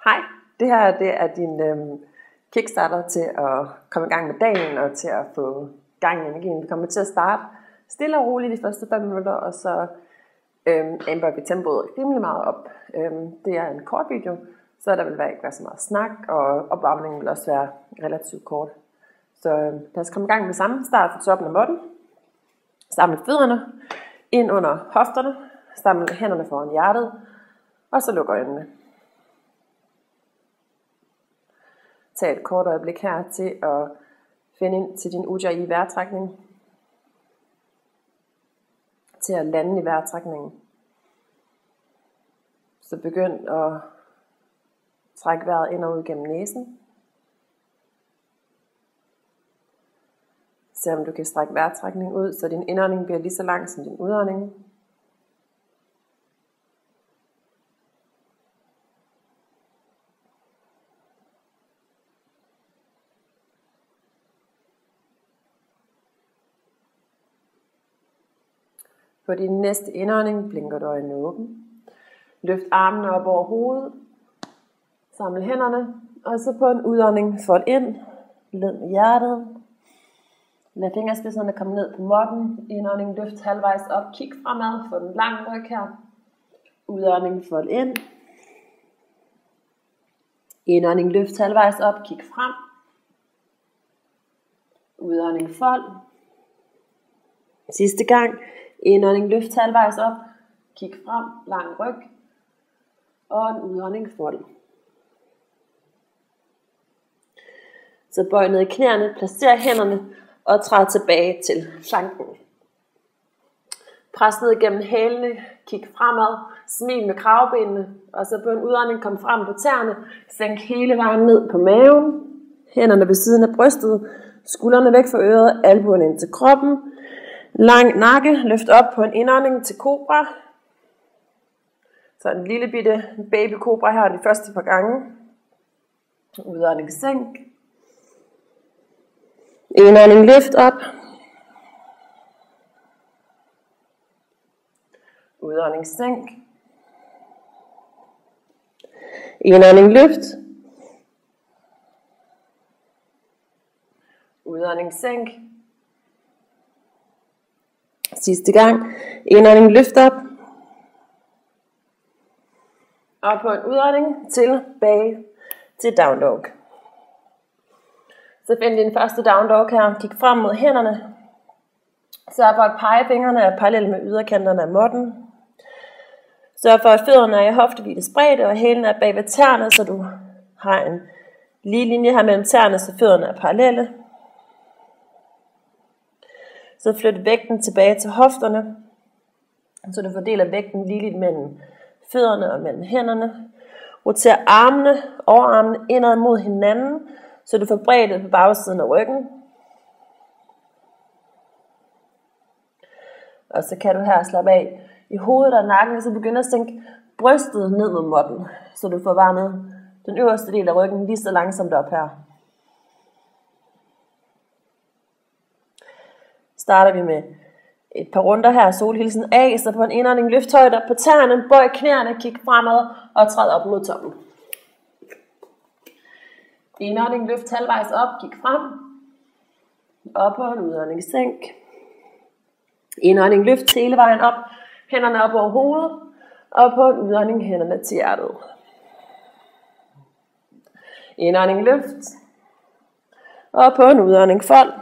Hej, det her er din kickstarter til at komme i gang med dagen og til at få gang i energien. Vi kommer til at starte stille og roligt de første 5 minutter, og så ændrer vi tempoet rimelig meget op. Det er en kort video, så der vil ikke være så meget snak, og opvarmningen vil også være relativt kort. Så lad os komme i gang med samme. Start fra toppen af måtten. Samle fødderne ind under hofterne. Samle hænderne foran hjertet, og så lukker øjnene. Tag et kort øjeblik her til at finde ind til din ujjayi vejrtrækning. Til at lande i vejrtrækningen. Så begynd at trække vejret ind og ud gennem næsen. Se om du kan strække vejrtrækningen ud, så din indånding bliver lige så lang som din udånding. På din næste indånding blinker du øjnene åbne. Løft armene op over hovedet. Samle hænderne. Og så på en udånding fold ind. Led med hjertet. Lad fingerspidserne komme ned på måtten. Indånding løft halvvejs op. Kig fremad. Få en lang ryg her. Udånding fold ind. Indånding løft halvvejs op. Kig frem. Udånding fold. Sidste gang. Indånding løft halvvejs op. Kig frem. Lang ryg. Og en udånding fold. Så bøj ned i knæene. Placer hænderne. Og træd tilbage til planken. Pres ned gennem hælene. Kig fremad. Smil med kravbenene. Og så på en udånding kom frem på tæerne. Sænk hele vejen ned på maven. Hænderne ved siden af brystet. Skuldrene væk fra øret. Albuerne ind til kroppen. Lang nakke, løft op på en indånding til kobra. Så en lille bitte baby kobra her de første par gange. Udånding sænk. Indånding løft op. Udånding sænk. Indånding løft. Udånding sænk. Sidste gang. Indånding løft op. Og på en udånding tilbage til down dog. Så find din første down dog her. Kig frem mod hænderne. Sørg for at pegefingrene er parallelle med yderkanterne af måtten. Sørg for at fødderne er i hoftehvidde spredte og hælene er bag ved tæerne, så du har en lige linje her mellem tæerne, så fødderne er parallelle. Så flyt vægten tilbage til hofterne, så du fordeler vægten ligeligt mellem fødderne og mellem hænderne. Roter armene, overarmene indad mod hinanden, så du får bredde på bagsiden af ryggen. Og så kan du her slappe af i hovedet og nakken, så begynder at sænke brystet ned mod måtten, så du får varmet den øverste del af ryggen lige så langsomt op her. Starter vi med et par runder her, solhilsen af, så på en indånding løft højt op på tæerne, bøj knæene, kig fremad og træd op mod toppen. Indånding løft halvvejs op, kig frem, og på en udånding sænk. Indånding løft hele vejen op, hænderne op over hovedet, og på en udånding hænderne til hjertet. Indånding løft, og på en udånding fold.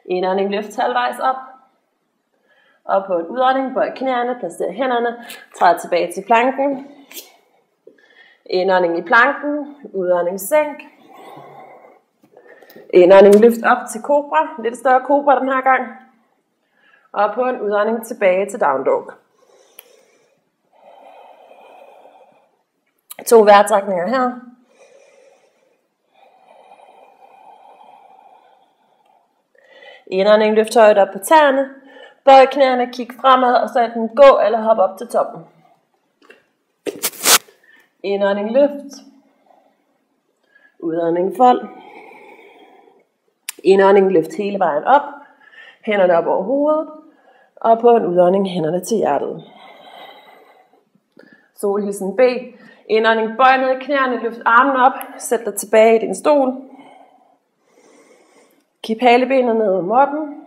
Indånding løft halvvejs op. Og på en udånding bøj knæene, placer hænderne, træd tilbage til planken. Indånding i planken, udånding sænk. Indånding løft op til kobra, lidt større kobra den her gang. Og på en udånding tilbage til down dog. 2 vejrtrækninger her. Indånding løft højt op på tæerne. Bøj knæene, kig fremad, og så enten gå eller hop op til toppen. Indånding løft. Udånding fold. Indånding løft hele vejen op. Hænderne op over hovedet. Og på en udånding hænderne til hjertet. Solhilsen B. Indånding, bøj ned i knæene, løft armen op, sæt dig tilbage i din stol. Kip halebenet ned mod måtten.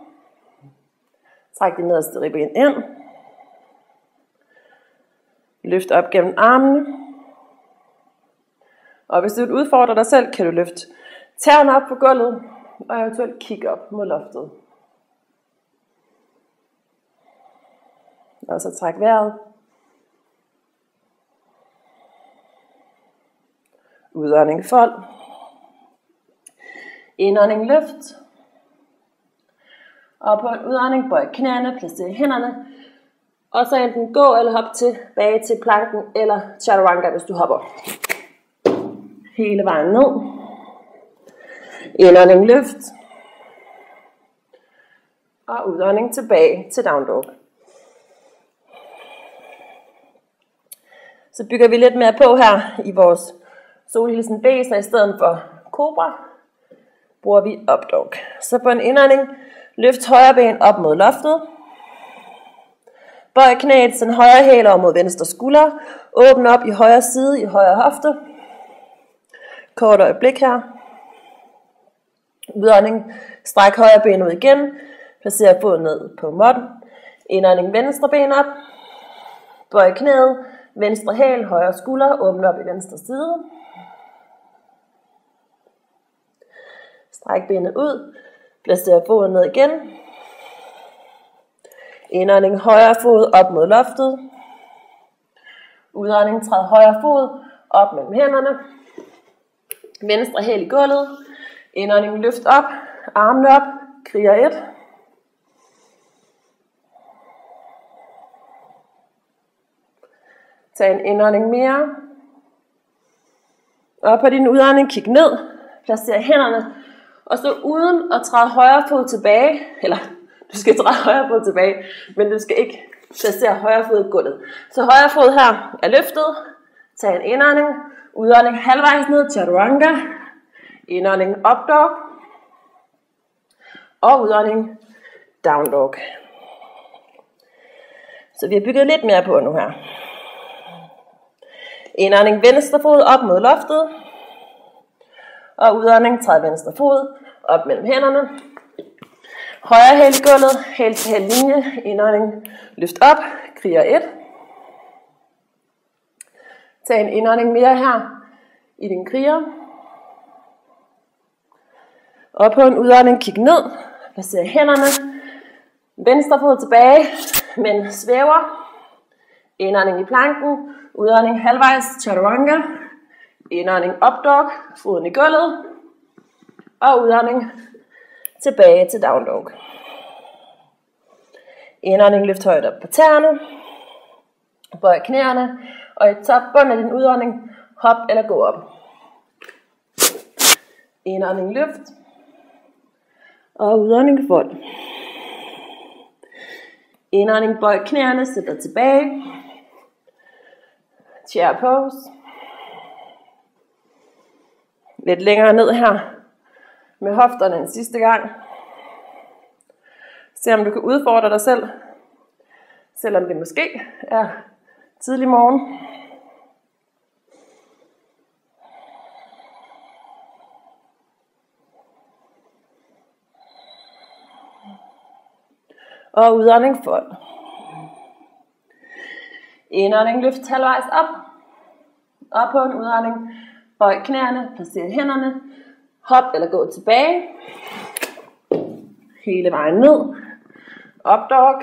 Træk din nederste ribben ind. Løft op gennem armene. Og hvis du vil udfordre dig selv, kan du løfte tæerne op på gulvet, og eventuelt kigge op mod loftet. Og så træk vejret. Udånding fold. Indånding løft. Og på en udånding bøj knæene, placer hænderne. Og så enten gå eller hop tilbage til planken eller chaturanga, hvis du hopper. Hele vejen ned. Indånding løft. Og udånding tilbage til down dog. Så bygger vi lidt mere på her i vores Solhilsen B, så i stedet for kobra, bruger vi up dog. Så på en indånding, løft højre ben op mod loftet. Bøj knæet, send højre hæl over mod venstre skulder. Åbn op i højre side, i højre hofte. Kort øjeblik her. Udånding, stræk højre ben ud igen. Placer foden ned på måtten. Indånding, venstre ben op. Bøj knæet, venstre hæl, højre skulder. Åbn op i venstre side. Stræk benet ud. Placer foden ned igen. Indånding, højre fod op mod loftet. Udånding, træd højre fod op mellem hænderne. Venstre hæl i gulvet. Indånding, løft op. Armene op. Kriger 1. Tag en indånding mere. Og på din udånding, kig ned. Placer hænderne. Og så uden at træde højre fod tilbage, eller du skal træde højre fod tilbage, men du skal ikke placere højre fod i gulvet. Så højre fod her er løftet. Tag en indånding. Udånding halvvejs ned, chaturanga. Indånding up dog. Og udånding down dog. Så vi har bygget lidt mere på nu her. Indånding venstre fod op mod loftet. Og udånding træd venstre fod op mellem hænderne. Højre hæl i gulvet, hæl til hæl linje. Indånding løft op, kriger 1. Tag en indånding mere her i din kriger. Og på en udånding kig ned. Placer hænderne. Venstre fod tilbage, men svæver. Indånding i planken. Udånding halvvejs, chaturanga. Indånding up dog, foden i gulvet. Og udånding tilbage til down dog. Indånding løft højt op på tæerne. Bøj knæerne. Og i topbunden af din udånding, hop eller gå op. Indånding løft. Og udånding fold. Indånding bøj knæerne, sæt dig tilbage. Chair pose. Lidt længere ned her med hofterne en sidste gang. Se om du kan udfordre dig selv, selvom det måske er tidlig morgen. Og udånding fold. Indånding løft halvvejs op. Og på en udånding bøj knæene, placer hænderne. Hop eller gå tilbage. Hele vejen ned. Up dog.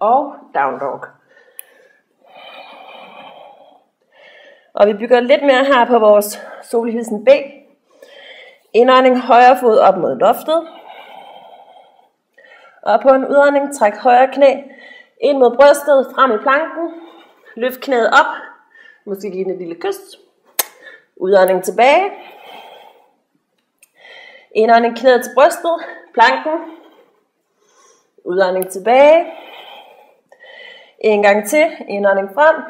Og down dog. Og vi bygger lidt mere her på vores Solhilsen B. Indånding højre fod op mod loftet. Og på en udånding træk højre knæ ind mod brystet, frem i planken. Løft knæet op. Måske give den et lille kys. Udånding tilbage. Indånding knæet til brystet. Planken. Udånding tilbage. En gang til. Indånding frem.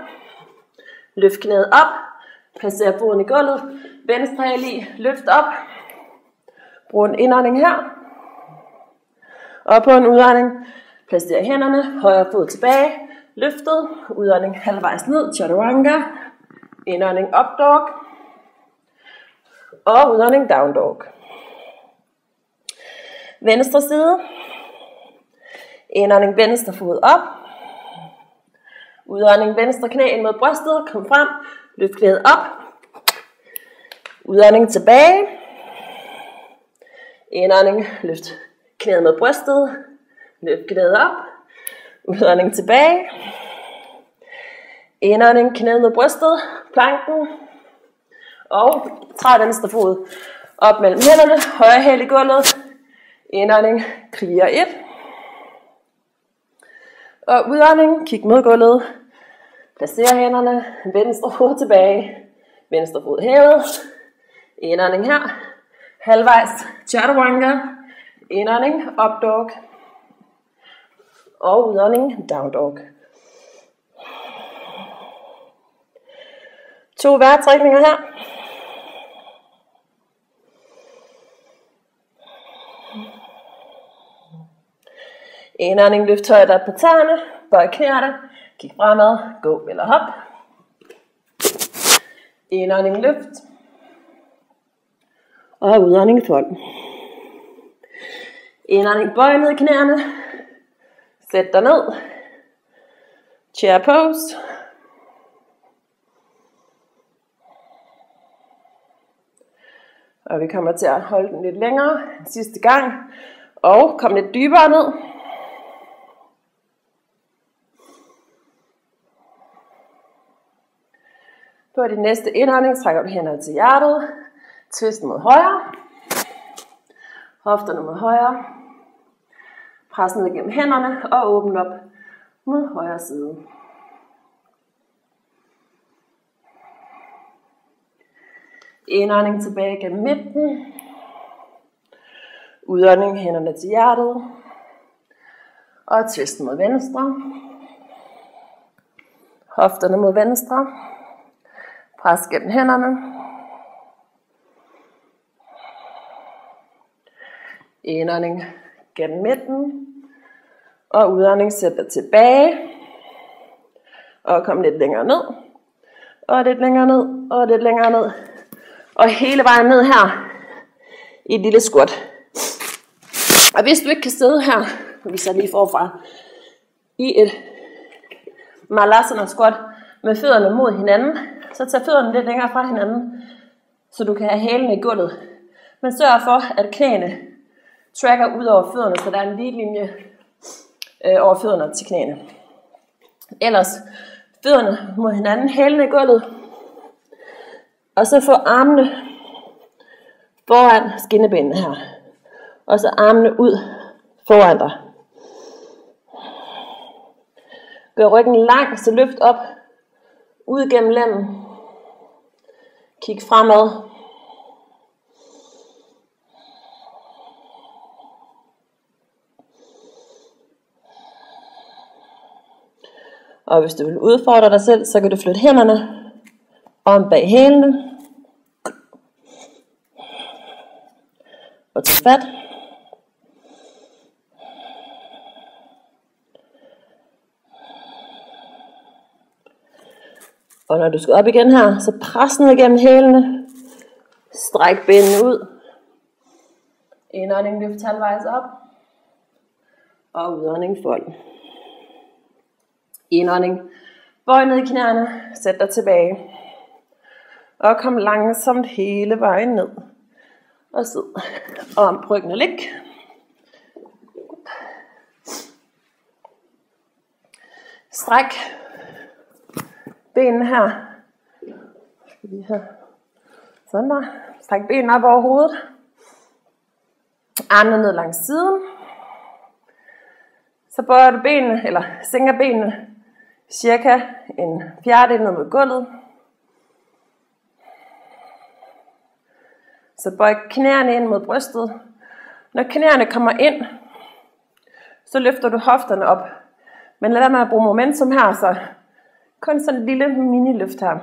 Løft knæet op. Placer foden i gulvet. Venstre hæl i. Løft op. Brug en indånding her. Og på en udånding placer hænderne. Højre fod tilbage. løftet. Udånding halvvejs ned, chaturanga. Indånding up dog. Og udånding down dog. Venstre side. Indånding venstre fod op. Udånding venstre knæ ind mod brystet. Kom frem. Løft knæet op. Udånding tilbage. Indånding. Løft knæet mod brystet. Løft knæet op. Udånding tilbage. Indånding knæet mod brystet. Planken. Og træd venstre fod op mellem hænderne. Højre hæl i gulvet. Indånding. Kriger 1. Og udånding. Kig mod gulvet. Placer hænderne. Venstre fod tilbage. Venstre fod hævet. Indånding her. Halvvejs chaturanga. Indånding up dog. Og udånding down dog. 2 vejrtrækninger her. Indånding, løft højt op på tæerne. Bøj knæerne. Kig fremad. Gå eller hop. Indånding, løft. Og udånding, fold. Indånding, bøj ned i knæerne. Sæt dig ned. Chair pose. Og vi kommer til at holde den lidt længere sidste gang. Og kom lidt dybere ned. På din næste indånding trækker du hænderne til hjertet. Twist mod højre. Hofterne mod højre. Pres ned gennem hænderne og åbn op mod højre side. Indånding tilbage gennem midten. Udånding hænderne til hjertet. Og twist mod venstre. Hofterne mod venstre. Pres gennem hænderne. Indånding gennem midten. Og udånding sæt dig tilbage. Og kom lidt længere ned. Og lidt længere ned. Og lidt længere ned. Og hele vejen ned her. I et lille squat. Og hvis du ikke kan sidde her. Vi så lige forfra. I et malasana squat. Med fødderne mod hinanden. Så tag fødderne lidt længere fra hinanden. Så du kan have hælene i gulvet. Men sørg for at knæene tracker ud over fødderne. Så der er en lige linje over fødderne til knæene. Ellers fødderne mod hinanden. Hælene i gulvet. Og så få armene foran skinnebenene her. Og så armene ud foran dig. Gør ryggen lang, så løft op. Ud gennem lænden. Kig fremad. Og hvis du vil udfordre dig selv, så kan du flytte hænderne om bag hælene. Og tage fat. Og når du skal op igen her, så pres ned igennem hælene. Stræk benene ud. Indånding løft halvvejs op. Og udånding fold. Indånding. Bøj ned i knæene. Sæt dig tilbage. Og kom langsomt hele vejen ned. Og sid. Om ryggen og lig. Stræk benene her. Sådan der. Stræk benene op over hovedet. Armene ned langs siden. Så bøjer du benene, eller sænker benene cirka en fjerdedel ned mod gulvet. Så bøj knæene ind mod brystet. Når knæene kommer ind, så løfter du hofterne op. Men lad være med at bruge momentum her, så kun sådan en lille mini-løft her.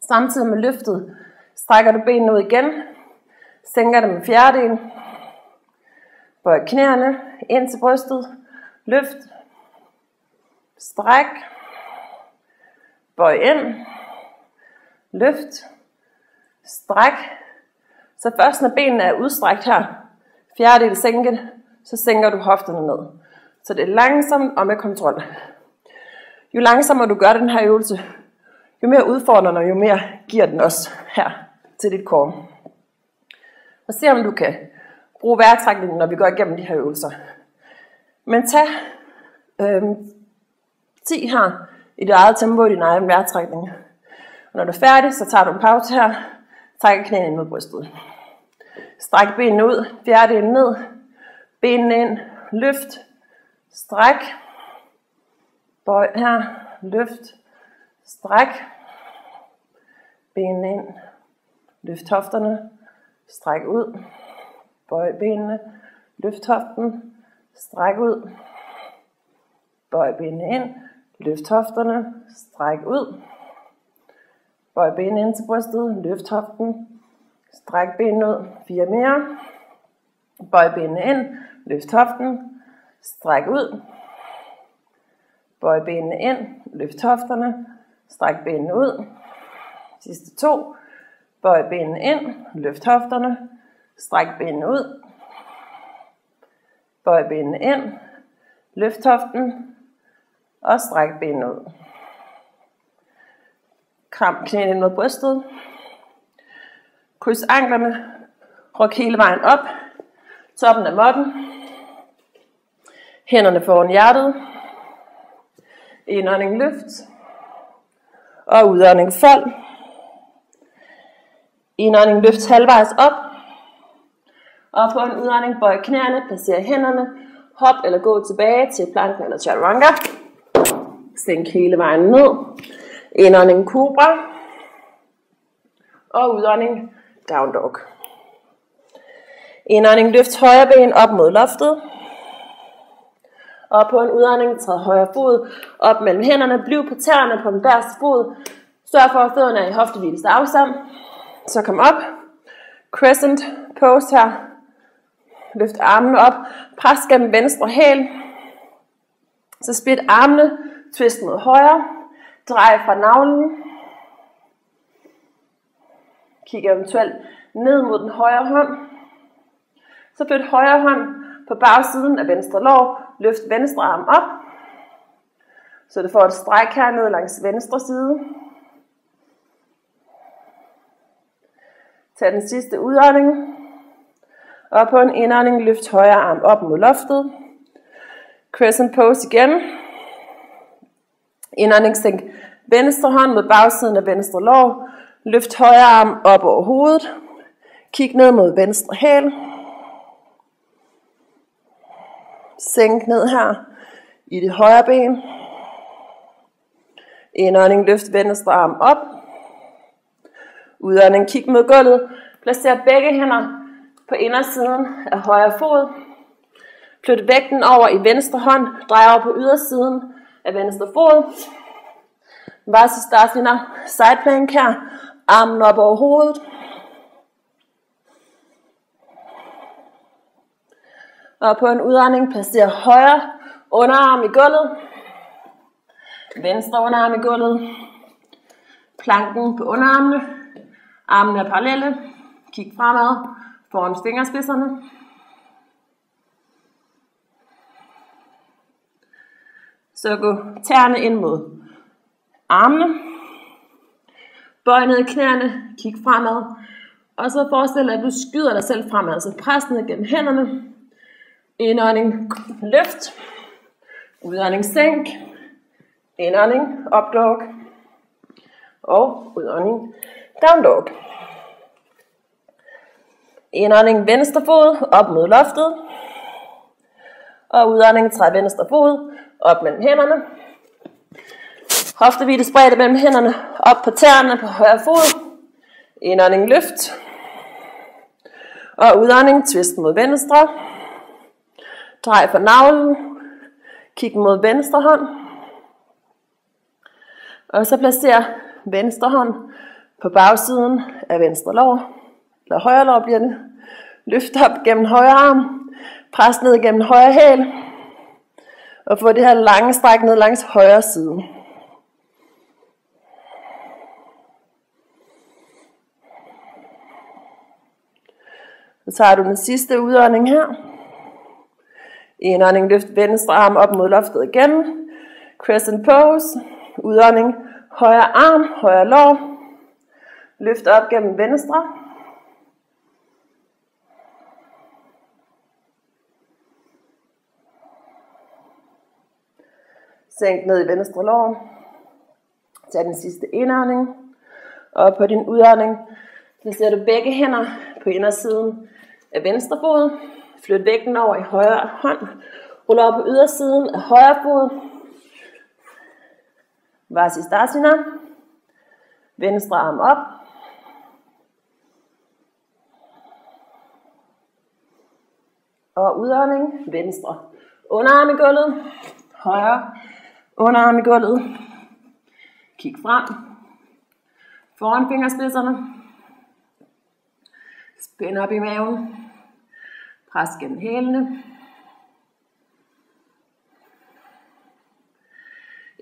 Samtidig med løftet strækker du benene ud igen. Sænker dem med fjerdedel. Bøj knæene ind til brystet. Løft. stræk, bøj ind, løft, stræk. Så først når benene er udstrækt her, fjerdedel sænket, så sænker du hofterne ned. Så det er langsomt og med kontrol. Jo langsommere du gør den her øvelse, jo mere udfordrende, jo mere giver den også her til dit core. Og se om du kan bruge vejrtrækningen, når vi går igennem de her øvelser. Men tag 10 her i dit eget tempo i din egen vejrtrækning. Og når du er færdig, så tager du en pause her. Træk knæene ind mod brystet. Stræk benene ud, fjerdedelen ned. Benene ind, løft, stræk. Bøj her, løft, stræk. Benene ind, løft hofterne, stræk ud. Bøj benene, løft hoften, stræk ud. Bøj benene ind, løft hofterne, stræk ud. Bøj benene ind til brystet, løft hoften, stræk benene ud, 4 mere. Bøj benene ind, løft hoften, stræk ud. Bøj benene ind, løft hofterne, stræk benene ud. Sidste 2. Bøj benene ind, løft hofterne, stræk benene ud. Bøj benene ind, løft hoften og stræk benene ud. Kram knæene ind mod brystet. Kryds anklerne. Ryk hele vejen op. Toppen af måtten. Hænderne foran hjertet. Indånding løft. Og udånding fold. Indånding løft halvvejs op. Og på en udånding bøj knæene. Placer hænderne. Hop eller gå tilbage til planken eller chaturanga. Sænk hele vejen ned. Indånding kobra. Og udånding down dog. Indånding løft højre ben op mod loftet. Og på en udånding træd højre fod op mellem hænderne. Bliv på tæerne på den bagerste fod. Sørg for at fødderne er i hoftehviles afstand. Så kom op. Crescent pose her. Løft armene op. Pres gennem venstre hæl. Så split armene. Twist mod højre. Drej fra navlen. Kig eventuelt ned mod den højre hånd. Så flyt højre hånd på bagsiden af venstre lår. Løft venstre arm op. Så du får et stræk hernede langs venstre side. Tag den sidste udånding. Og på en indånding løft højre arm op mod loftet. Crescent pose igen. Indånding sænk venstre hånd mod bagsiden af venstre lår. Løft højre arm op over hovedet. Kig ned mod venstre hæl. Sænk ned her i det højre ben. Indånding løft venstre arm op. Udånding kig mod gulvet. Placer begge hænder på indersiden af højre fod. Flyt vægten over i venstre hånd. Drej over på ydersiden af venstre fod. Vasisthasana, side plank her. Armen op over hovedet. Og på en udånding placer højre underarm i gulvet. Venstre underarm i gulvet. Planken på underarmene. Armene er parallelle. Kig fremad foran fingerspidserne. Så gå tæerne ind mod armene. Bøj ned i knæene. Kig fremad. Og så forestil dig, at du skyder dig selv fremad. Så pres ned gennem hænderne. Indånding løft. Udånding sænk. Indånding up dog. Og udånding down dog. Indånding venstre fod op mod loftet. Og udånding træd venstre fod op mellem hænderne. Hoftehvile spredte mellem hænderne. Op på tæerne på højre fod. Indånding løft. Og udånding twist mod venstre. Drej for navlen. Kig mod venstre hånd. Og så placer venstre hånd på bagsiden af venstre lår. Eller højre lår bliver det. Løft op gennem højre arm. Pres ned gennem højre hæl. Og få det her lange stræk ned langs højre side. Så tager du den sidste udånding her. Indånding, løft venstre arm op mod loftet igen. Crescent pose. Udånding, højre arm, højre lår. Løft op gennem venstre. Sænk ned i venstre lår. Tag den sidste indånding. Og på din udånding placerer du begge hænder på indersiden af venstre fod. Flyt vægten over i højre hånd. Ruller op på ydersiden af højre fod. Vasisthasana. Venstre arm op. Og udånding. Venstre underarm i gulvet. Højre underarm i gulvet. Kig frem. Foran fingerspidserne. Spænd op i maven. Pres gennem hælene.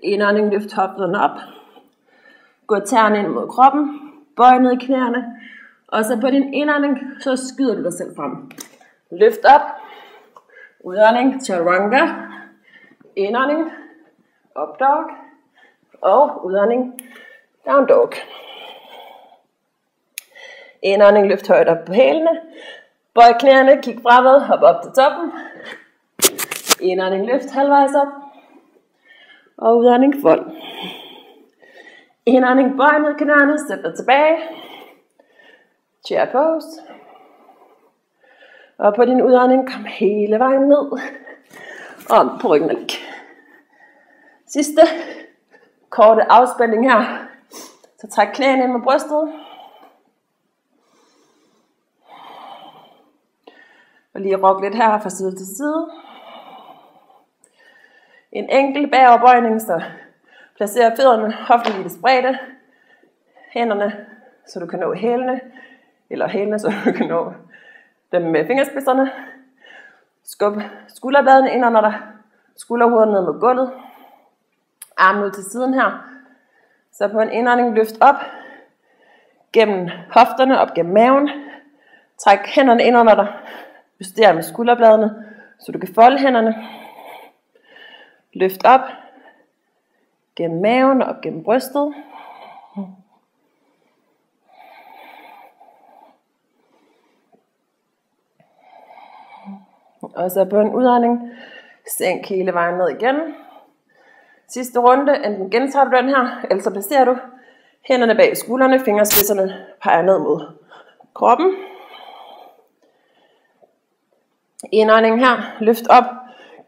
Indånding, løft hofterne op. Gå tæerne ind mod kroppen. Bøj ned i knæene. Og så på din indånding, så skyder du dig selv frem. Løft op. Udånding, chaturanga. Indånding, up dog. Og udånding, down dog. Indånding, løft højt op på hælene. Bøj knæene, kig fremad, hop op til toppen. Indånding, løft halvvejs op. Og udånding, fold. Indånding, bøj ned knæene, sæt dig tilbage. Chair pose. Og på din udånding, kom hele vejen ned. Om på ryggen og lig. Sidste korte afspænding her. Så træk knæene ind med brystet. Og lige rock lidt her fra side til side. En enkelt bagoverbøjning, så placer fødderne hoftevidde spredte. Hænderne, så du kan nå hælene. Eller hælene, så du kan nå dem med fingerspidserne. Skub skulderbladene ind under dig. Skulderhovedet ned mod gulvet. Armen ud til siden her. Så på en indånding løft op. Gennem hofterne, op gennem maven. Træk hænderne ind under dig. Juster med skulderbladene, så du kan folde hænderne. Løft op. Gennem maven og op gennem brystet. Og så på en udånding, sænk hele vejen ned igen. Sidste runde, enten gentager du den her, eller så placerer du hænderne bag skuldrene, fingerspidserne peger ned mod kroppen. Indånding her, løft op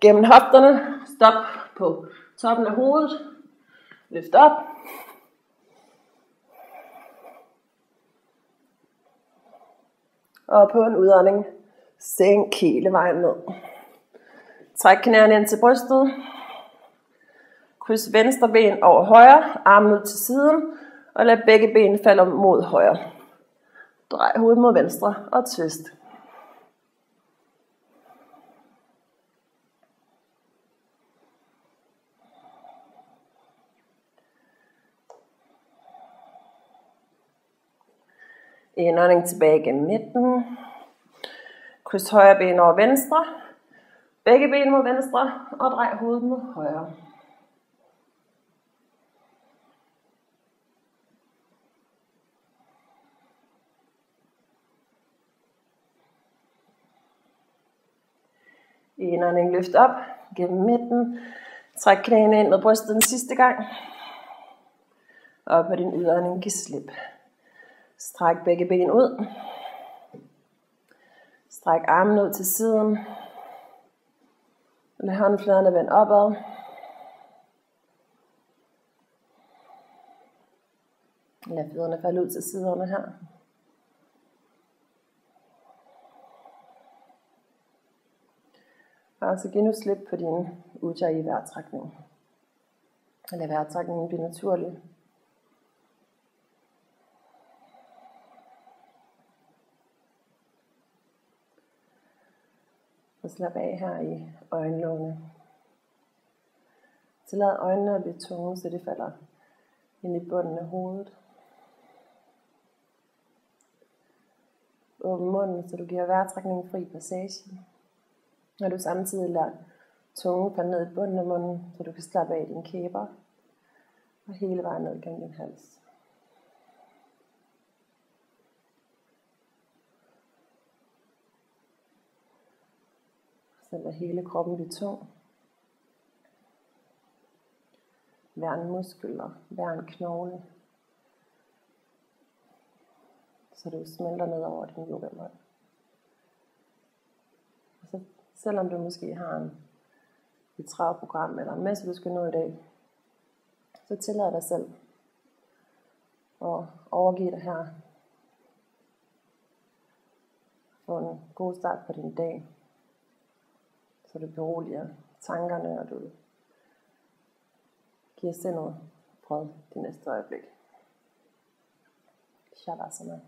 gennem hofterne, stop på toppen af hovedet, løft op. Og på en udånding, sænk hele vejen ned. Træk knæene ind til brystet. Kryds venstre ben over højre, armen ud til siden, og lad begge ben falde mod højre. Drej hovedet mod venstre og twist. Indånding tilbage gennem midten. Kryds højre ben over venstre. Begge ben mod venstre og drej hovedet mod højre. Indånding, løft op gennem midten. Træk knæene ind med brystet den sidste gang. Og på din udånding, giv slip. Stræk begge ben ud. Stræk armen ud til siden. Lad håndfladerne vende opad. Lad fødderne falde ud til siderne her. Og så giv nu slip på din ujjayi vejrtrækning. Lad vejrtrækningen blive naturlig. Og slap af her i øjenlågene. Tillad øjnene at blive tunge, så det falder ind i bunden af hovedet. Åbn munden, så du giver vejrtrækningen fri passage. Når du samtidig lader tungen falde ned i bunden af munden, så du kan slappe af dine kæber og hele vejen ned gennem din hals. Så lad hele kroppen blive tung. Hver en muskel og hver en knogle, så du smelter ned over din yogamål. Så selvom du måske har et travlt program eller en masse du skal nå i dag, så tillad dig selv at overgive dig her. Få en god start på din dag, så du beroliger tankerne, og du giver sindet fred de næste øjeblik. Shavasana.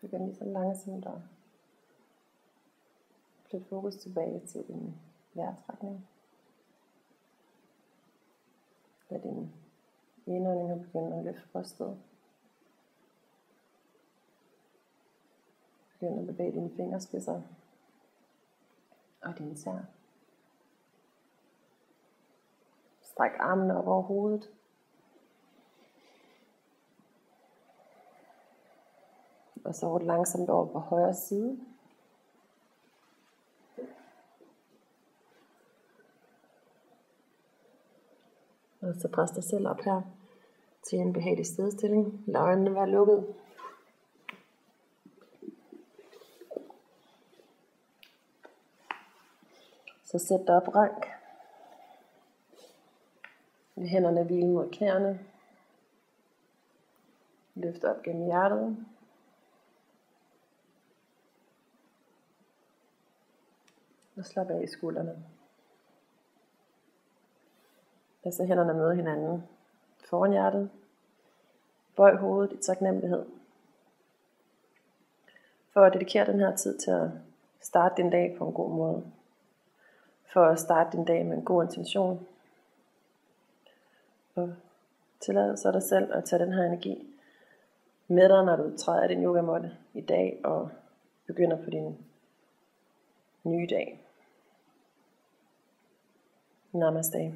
Begynd lige så langsomt at flytte fokus tilbage til din vejrtrækning. Lad din indånding begynde at løfte brystet. Begynd at bevæge dine fingerspidser og dine tæer. Stræk armene op over hovedet. Og så råd langsomt over på højre side. Og så pres dig selv op her til en behagelig sidestilling. Lad øjnene være lukket. Så sæt dig op rank. Lad hænderne hvile mod knæene. Løft op gennem hjertet. Og slap af i skuldrene. Lad så hænderne møde hinanden foran hjertet. Bøj hovedet i taknemmelighed. For at dedikere den her tid til at starte din dag på en god måde. For at starte din dag med en god intention. Og tillad så dig selv at tage den her energi med dig, når du træder af din yogamåtte i dag og begynder på din nye dag. Namaste.